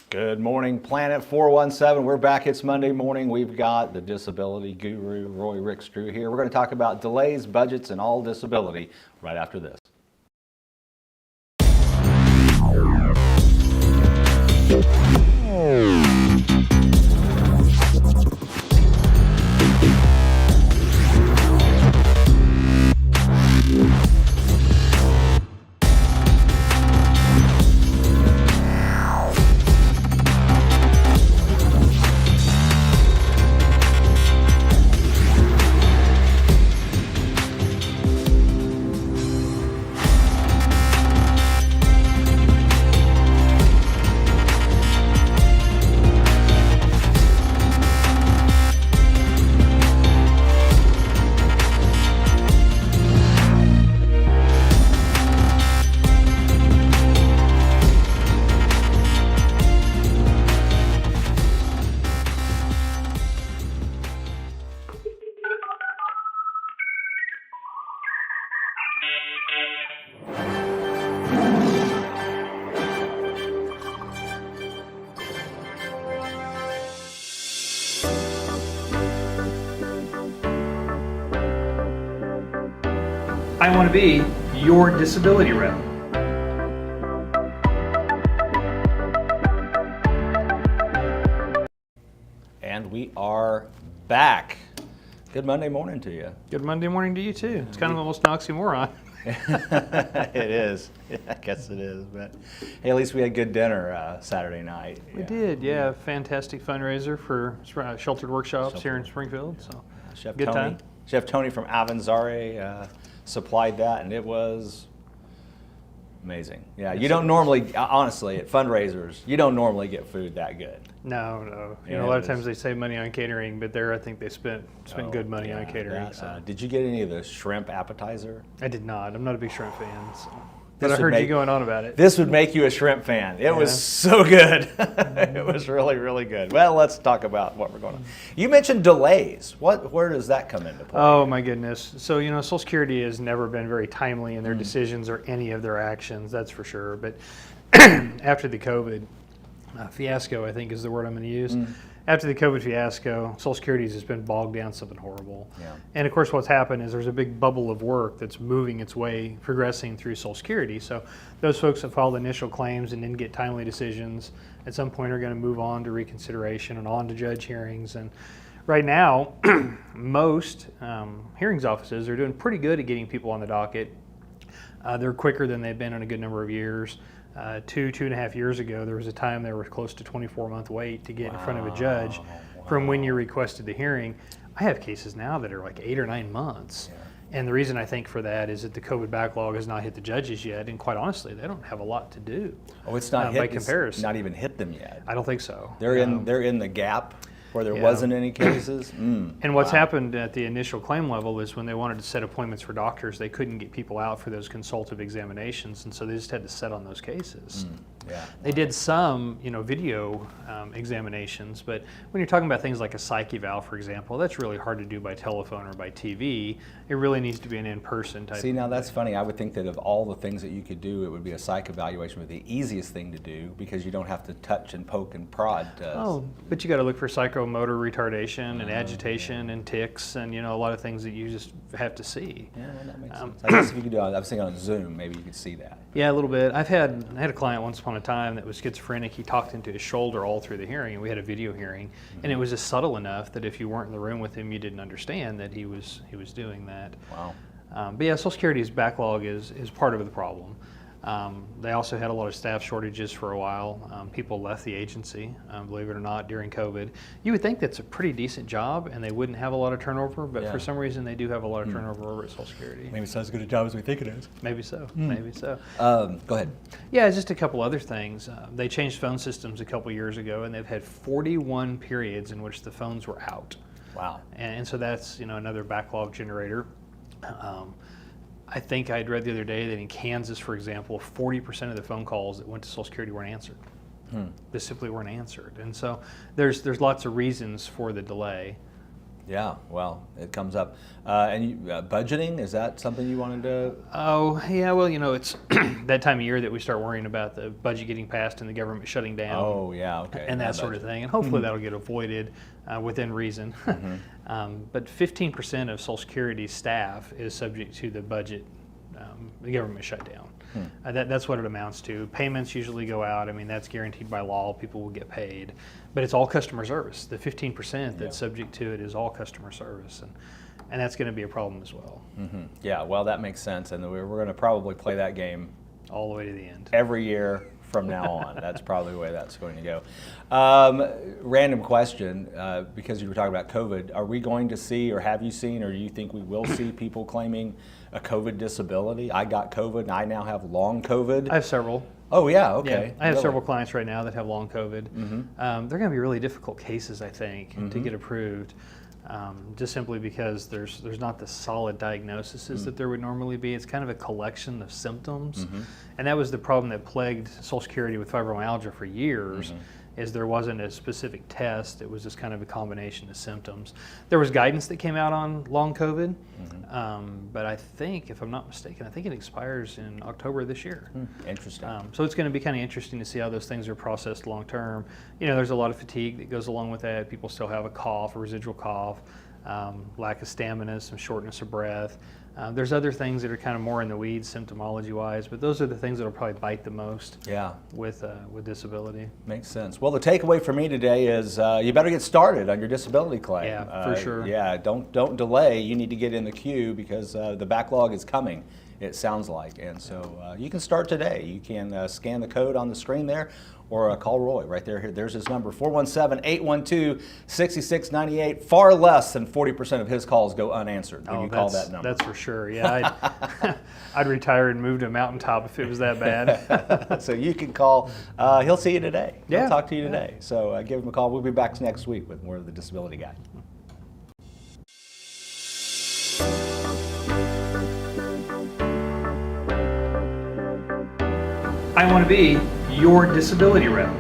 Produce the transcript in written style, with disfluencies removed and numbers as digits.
Good morning, Planet 417. We're back. It's Monday morning. We've got the disability guru, Roy Rickstrew, here. We're going to talk about delays, budgets, and all disability right after this. I want to be your disability rep. And we are back. Good Monday morning to you. Good Monday morning to you too. It's kind of almost an oxymoron. It is. I guess it is. But hey, at least we had good dinner Saturday night. We did, yeah. Fantastic fundraiser for Sheltered Workshops here in Springfield. So Chef good Tony, time. Chef Tony from Avanzare supplied that, and it was amazing. Yeah, you don't normally, honestly, at fundraisers, you don't normally get food that good. No. You Yeah, know, a lot it of times was- they save money on catering, but there I think they spent good money on catering. That, So did you get any of the shrimp appetizer? I did not. I'm not a big shrimp fan. So. This But I would heard you make- going on about it. This would make you a shrimp fan. It was so good. It was really, really good. Well, let's talk about what we're going on. You mentioned delays. Where does that come into play? Oh my goodness. So, you know, Social Security has never been very timely in their decisions or any of their actions, that's for sure. But after the COVID fiasco, I think is the word I'm going to use. After the COVID fiasco, Social Security has just been bogged down something horrible. Yeah. And of course what's happened is there's a big bubble of work that's moving its way, progressing through Social Security. So those folks that filed initial claims and didn't get timely decisions at some point are going to move on to reconsideration and on to judge hearings. And right now, most hearings offices are doing pretty good at getting people on the docket. They're quicker than they've been in a good number of years. 2.5 years ago, there was a time there was close to 24-month wait to get in front of a judge from when you requested the hearing. I have cases now that are like 8 or 9 months. And the reason I think for that is that the COVID backlog has not hit the judges yet, and quite honestly, they don't have a lot to do. Oh, it's not hit. by comparison. It's not even hit them yet. I don't think so. They're in the gap where there Yeah. wasn't any cases. And what's happened at the initial claim level is when they wanted to set appointments for doctors, they couldn't get people out for those consultative examinations, and so they just had to set on those cases. Yeah. They did some, video examinations, but when you're talking about things like a psych eval, for example, that's really hard to do by telephone or by TV. It really needs to be an in-person type. See, now that's funny. I would think that of all the things that you could do, it would be a psych evaluation would be the easiest thing to do because you don't have to touch and poke and prod. Oh, but you got to look for psychomotor retardation and agitation and tics and a lot of things that you just have to see. Yeah, well, that makes sense. I guess if you could do, I was thinking on Zoom, maybe you could see that. Yeah, a little bit. I had a client once upon a time that was schizophrenic. He talked into his shoulder all through the hearing, and we had a video hearing, and it was just subtle enough that if you weren't in the room with him, you didn't understand that he was doing that. Wow. But yeah, Social Security's backlog is part of the problem. They also had a lot of staff shortages for a while. People left the agency, believe it or not, during COVID. You would think that's a pretty decent job and they wouldn't have a lot of turnover, but for some reason they do have a lot of turnover over at Social Security. Maybe it's not as good a job as we think it is. Maybe so, maybe so. Go ahead. Yeah, just a couple other things. They changed phone systems a couple years ago, and they've had 41 periods in which the phones were out. Wow. And so that's another backlog generator. I think I'd read the other day that in Kansas, for example, 40% of the phone calls that went to Social Security weren't answered. They simply weren't answered. And so there's lots of reasons for the delay. Yeah, well, it comes up. Budgeting, is that something you wanted to? Oh, yeah, well, it's that time of year that we start worrying about the budget getting passed and the government shutting down. Oh, yeah, okay. And that sort of thing. And hopefully that'll get avoided within reason. But 15% of Social Security staff is subject to the budget, the government shutdown. That's what it amounts to. Payments usually go out. I mean, that's guaranteed by law. People will get paid. But it's all customer service. The 15% that's subject to it is all customer service. And that's going to be a problem as well. Yeah, well, that makes sense. And we're going to probably play that game all the way to the end. Every year from now on. That's probably the way that's going to go. Random question, because you were talking about COVID, are we going to see, or have you seen, or do you think we will see people claiming a COVID disability? I got COVID and I now have long COVID. I have several. Oh, yeah, okay. Yeah, I have several clients right now that have long COVID. They're going to be really difficult cases, I think, to get approved. Just simply because there's not the solid diagnoses that there would normally be. It's kind of a collection of symptoms. And that was the problem that plagued Social Security with fibromyalgia for years, is there wasn't a specific test. It was just kind of a combination of symptoms. There was guidance that came out on long COVID, but I think, if I'm not mistaken, I think it expires in October of this year. Interesting. So it's going to be kind of interesting to see how those things are processed long term. There's a lot of fatigue that goes along with that. People still have a cough, a residual cough, lack of stamina, some shortness of breath. There's other things that are kind of more in the weeds symptomology-wise, but those are the things that will probably bite the most with disability. Makes sense. Well, the takeaway for me today is you better get started on your disability claim. Yeah, for sure. Yeah, don't delay. You need to get in the queue because the backlog is coming, it sounds like. And so you can start today. You can scan the code on the screen there, or call Roy right there. There's his number, 417-812-6698. Far less than 40% of his calls go unanswered when you call that number. That's for sure. Yeah, I'd retire and move to a mountaintop if it was that bad. So you can call. He'll see you today. Yeah. He'll talk to you today. So give him a call. We'll be back next week with more of the Disability Guy. I want to be your disability rep.